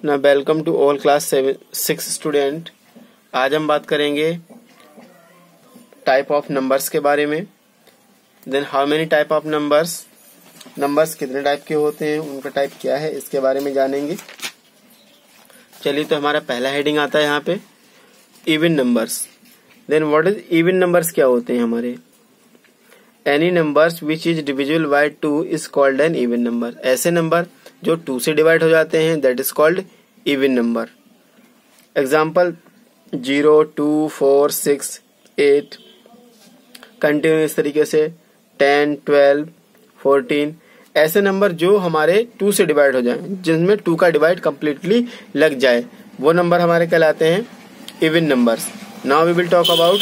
ना welcome to all class 6 student. आज हम बात करेंगे टाइप ऑफ नंबर्स के बारे में। Then how many type of numbers कितने टाइप के होते हैं, उनका टाइप क्या है, इसके बारे में जानेंगे। चलिए, तो हमारा पहला हेडिंग आता है यहाँ पे even numbers. Then what is even numbers, क्या होते हैं हमारे। Any numbers which is divisible by 2 is called an even number. ऐसे नंबर जो 2 से डिवाइड हो जाते हैं that is called even number. Example 0, 2, 4, 6, 8 continue इस तरीके से 10, 12, 14 ऐसे नंबर जो हमारे 2 से डिवाइड हो जाए, जिनमें 2 का डिवाइड कंप्लीटली लग जाए, वो नंबर हमारे कहलाते हैं even numbers. Now we will talk about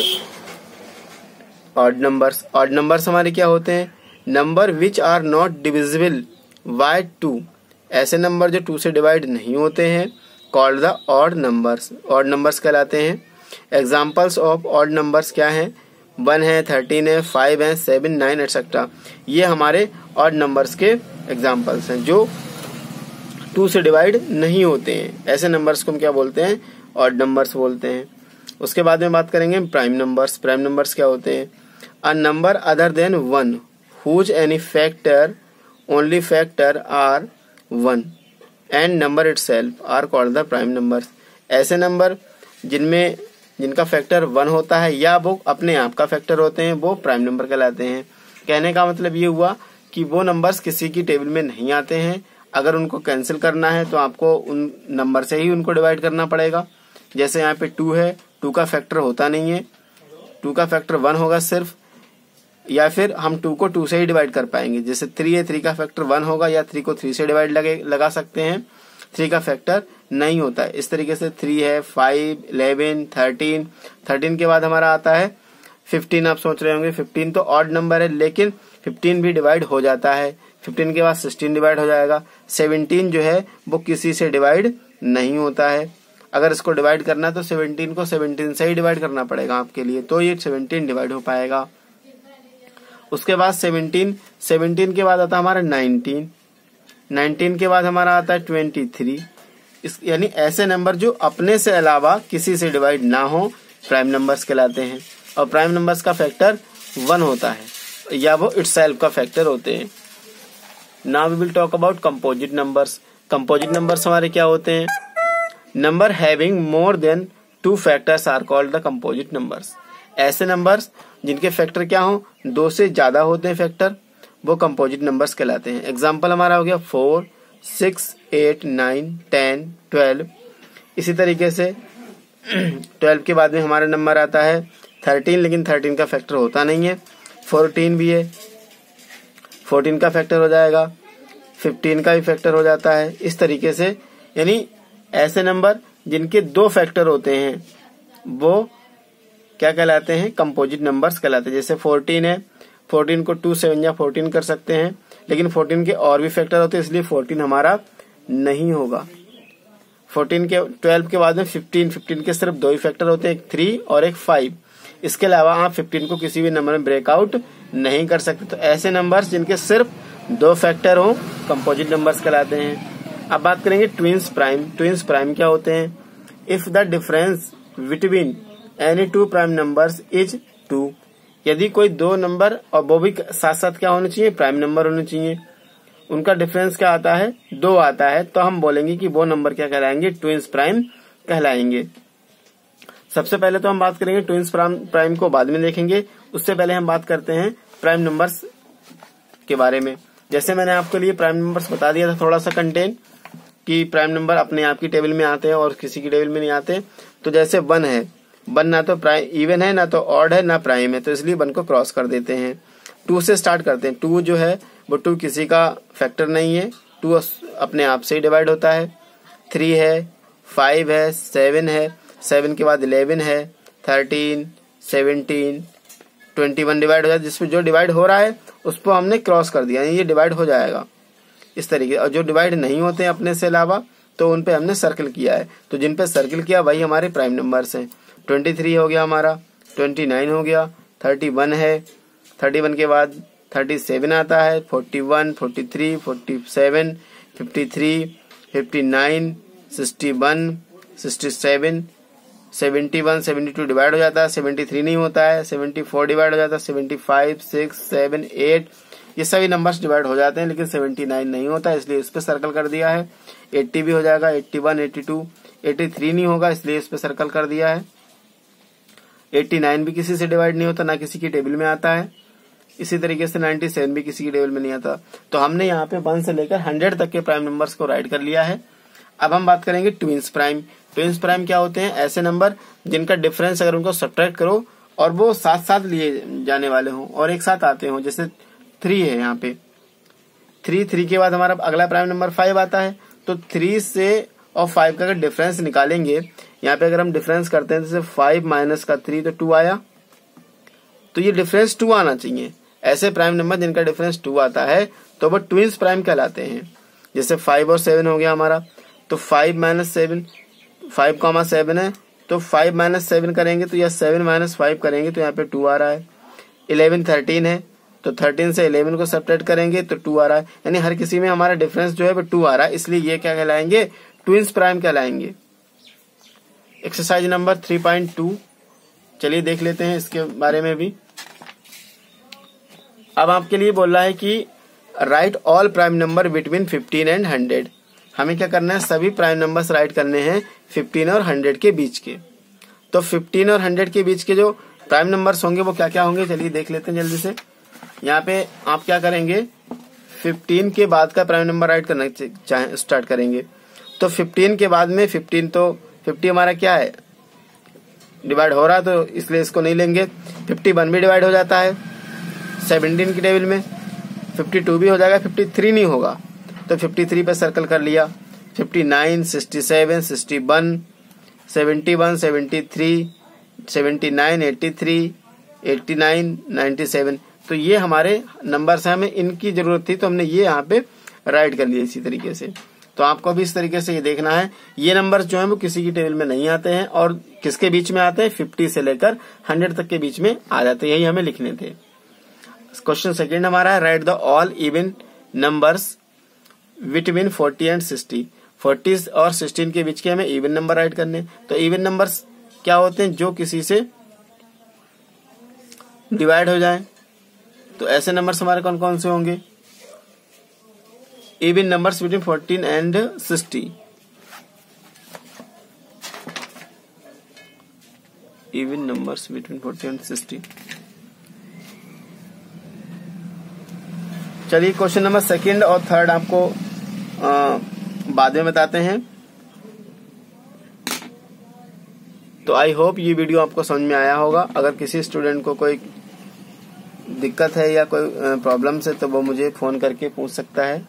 odd numbers. Odd numbers हमारे क्या होते हैं, number which are not divisible by 2। ऐसे नंबर जो 2 से डिवाइड नहीं होते हैं called the odd numbers. Odd numbers कहलाते हैं। एग्जाम्पल्स ऑफ ऑड नंबर्स क्या हैं, 1 है, 13 है, 5 है, 7, 9 एटसेट्रा। ये हमारे ऑड नंबर्स के एग्जाम्पल्स हैं जो 2 से डिवाइड नहीं होते हैं। ऐसे नंबर्स को हम क्या बोलते हैं, ऑड नंबर्स बोलते हैं। उसके बाद में बात करेंगे प्राइम नंबर्स। प्राइम नंबर्स क्या होते हैं, a number other than 1 whose any factor only factor are 1 and number itself are called the prime numbers. ऐसे नंबर जिनका फैक्टर 1 होता है या वो अपने आप का फैक्टर होते हैं वो प्राइम नंबर कहलाते हैं। कहने का मतलब ये हुआ कि वो नंबर्स किसी की टेबल में नहीं आते हैं। अगर उनको कैंसिल करना है तो आपको उन नंबर से ही उनको डिवाइड करना पड़ेगा। जैसे यहाँ पे 2 है, 2 का फैक्टर होता नहीं है, 2 का फैक्टर 1 होगा सिर्फ, या फिर हम 2 को 2 से ही डिवाइड कर पाएंगे। जैसे 3 है, 3 का फैक्टर 1 होगा, या 3 को 3 से डिवाइड लगा सकते हैं, 3 का फैक्टर नहीं होता है। इस तरीके से 3 है, 5, 11, 13 के बाद हमारा आता है 15। आप सोच रहे होंगे 15 तो ऑड नंबर है, लेकिन 15 भी डिवाइड हो जाता है। 15 के बाद 16 डिवाइड हो जाएगा। 17 जो है वो किसी से डिवाइड नहीं होता है। अगर इसको डिवाइड करना है तो 17 को 17 से ही डिवाइड करना पड़ेगा आपके लिए, तो ये 17 डिवाइड हो पाएगा। उसके बाद 17 के बाद आता है हमारा 19 के बाद हमारा आता है 23। यानी ऐसे नंबर जो अपने से अलावा किसी से डिवाइड ना हो प्राइम नंबर्स कहलाते हैं। और प्राइम नंबर्स का फैक्टर 1 होता है या वो इटसेल्फ का फैक्टर होते हैं। Now we will talk about composite numbers. Composite numbers हमारे क्या होते हैं, number having more than 2 factors are called the composite numbers. ऐसे नंबर्स जिनके फैक्टर क्या हो, 2 से ज्यादा होते हैं फैक्टर, वो कंपोजिट नंबर्स कहलाते हैं। एग्जाम्पल हमारा हो गया 4, 6, 8, 9, 10, 12। इसी तरीके से 12 के बाद में हमारा नंबर आता है 13, लेकिन 13 का फैक्टर होता नहीं है। 14 भी है, 14 का फैक्टर हो जाएगा, 15 का भी फैक्टर हो जाता है। इस तरीके से यानी ऐसे नंबर जिनके 2 फैक्टर होते हैं वो क्या कहलाते हैं, कंपोजिट नंबर्स कहलाते हैं। जैसे 14 है, 14 को 2 7 या 14 कर सकते हैं, लेकिन 14 के और भी फैक्टर होते हैं, इसलिए 14 हमारा नहीं होगा। 12 के बाद में 15 के सिर्फ 2 ही फैक्टर होते हैं, एक 3 और एक 5। इसके अलावा आप 15 को किसी भी नंबर में ब्रेकआउट नहीं कर सकते। तो ऐसे नंबर्स जिनके सिर्फ 2 फैक्टर हो कंपोजिट नंबर्स कहलाते हैं। अब बात करेंगे ट्विंस प्राइम। ट्विंस प्राइम क्या होते हैं, if the difference between any 2 prime numbers is 2। यदि कोई 2 नंबर और वो भी साथ साथ क्या होने चाहिए, प्राइम नंबर होने चाहिए, उनका डिफरेंस क्या आता है, 2 आता है, तो हम बोलेंगे कि वो नंबर क्या कहलाएंगे, ट्विंस प्राइम कहलाएंगे। सबसे पहले तो हम बात करेंगे ट्विंस प्राइम को बाद में देखेंगे। उससे पहले हम बात करते हैं प्राइम नंबर्स के बारे में। जैसे मैंने आपके लिए प्राइम नंबर्स बता दिया था थोड़ा सा कंटेंट, कि प्राइम नंबर अपने आप की टेबल में आते हैं और किसी की टेबल में नहीं आते। तो जैसे 1 है, 1 ना तो इवन है, ना तो ऑड है, ना प्राइम है, तो इसलिए 1 को क्रॉस कर देते हैं। 2 से स्टार्ट करते हैं। 2 जो है वो 2 किसी का फैक्टर नहीं है, 2 अपने आप से ही डिवाइड होता है। 3 है, 5 है, 7 है, 7 के बाद 11 है, 13, 17, 21 डिवाइड हो जाता है। जिसमें जो डिवाइड हो रहा है उसको हमने क्रॉस कर दिया, ये डिवाइड हो जाएगा इस तरीके। और जो डिवाइड नहीं होते हैं अपने से अलावा, तो उन पे हमने सर्कल किया है। तो जिन पे सर्कल किया वही हमारे प्राइम नंबर्स हैं। 23 हो गया हमारा, 29 हो गया, 31 है, 31 के बाद 37 आता है, 41, 43, 47, 53, 59, 61, 67, 71, 72 डिवाइड हो जाता है, 73 नहीं होता है, 74 डिवाइड हो जाता है, 75, 6, 7, 8 ये सभी नंबर्स डिवाइड हो जाते हैं, लेकिन 79 नहीं होता, इसलिए इस पे सर्कल कर दिया है। 80 भी हो जाएगा, 81, 82, 83 नहीं होगा, इसलिए इस पे सर्कल कर दिया है। 89 भी किसी से डिवाइड नहीं होता, ना किसी की टेबल में आता है। इसी तरीके से 97 भी किसी की टेबल में नहीं आता। तो हमने यहाँ पे 1 से लेकर 100 तक के प्राइम नंबर्स को राइट कर लिया है। अब हम बात करेंगे ट्विंस प्राइम। ट्विंस प्राइम क्या होते हैं? ऐसे नंबर जिनका डिफरेंस अगर उनको सब्ट्रैक्ट करो और वो साथ साथ लिए जाने वाले हों और एक साथ आते हों। जैसे 3 है यहाँ पे, 3 के बाद हमारा अगला प्राइम नंबर 5 आता है। तो 3 से और 5 का अगर डिफरेंस निकालेंगे, यहाँ पे अगर हम डिफरेंस करते हैं, जैसे 5 माइनस का 3 तो 2 आया, तो ये डिफरेंस 2 आना चाहिए। ऐसे प्राइम नंबर जिनका डिफरेंस 2 आता है तो वो ट्विंस प्राइम कहलाते हैं। जैसे 5 और 7 हो गया हमारा, तो 5 माइनस 7, 5,7 है, तो 5 माइनस 7 करेंगे तो यह 7 माइनस 5 करेंगे तो यहाँ पे 2 आ रहा है। 11, 13 है, तो 13 से 11 को सब्ट्रैक्ट करेंगे तो 2 आ रहा है। यानी हर किसी में हमारा डिफरेंस जो है वो 2 आ रहा है, इसलिए ये क्या कहलाएंगे? ट्विंस प्राइम कहलाएंगे। एक्सरसाइज नंबर 3.2 चलिए देख लेते हैं इसके बारे में भी। अब आपके लिए बोल रहा है कि right all prime number between 15 and 100। हमें क्या करना है? सभी प्राइम नंबर्स राइट करने हैं 15 और 100 के बीच के। तो 15 और 100 के बीच के जो प्राइम नंबर्स होंगे वो क्या क्या होंगे, चलिए देख लेते हैं जल्दी से। यहाँ पे आप क्या करेंगे? 15 के बाद का प्राइम नंबर राइट करना स्टार्ट करेंगे। तो 15 के बाद में 15, तो 50 हमारा क्या है? डिवाइड हो रहा, तो इसलिए इसको नहीं लेंगे। 51 भी डिवाइड हो जाता है 17 की टेबल में। 52 भी हो जाएगा, 53 नहीं होगा, तो 53 पे सर्कल कर लिया। 59, 67, 61, 71, 73, 79, 83, 89, 97। तो ये हमारे नंबर्स हैं, हमें इनकी जरूरत थी तो हमने ये यहाँ पे राइट कर लिया इसी तरीके से। तो आपको भी इस तरीके से ये देखना है, ये नंबर्स जो है वो किसी की टेबल में नहीं आते हैं और किसके बीच में आते हैं? 50 से लेकर 100 तक के बीच में आ जाते हैं। यही हमें लिखने थे। क्वेश्चन सेकंड हमारा है right the all even numbers between 40 and 60। 40 और 16 के बीच के हमें इवन नंबर राइट करने। तो इवन नंबर्स क्या होते हैं? जो किसी से डिवाइड हो जाए। तो ऐसे नंबर्स हमारे कौन कौन से होंगे? Even numbers between 14 and 60। Even numbers between 40 and 60। चलिए क्वेश्चन नंबर सेकंड और थर्ड आपको बाद में बताते हैं। तो आई होप ये वीडियो आपको समझ में आया होगा। अगर किसी स्टूडेंट को कोई दिक्कत है या कोई प्रॉब्लम्स है तो वो मुझे फोन करके पूछ सकता है।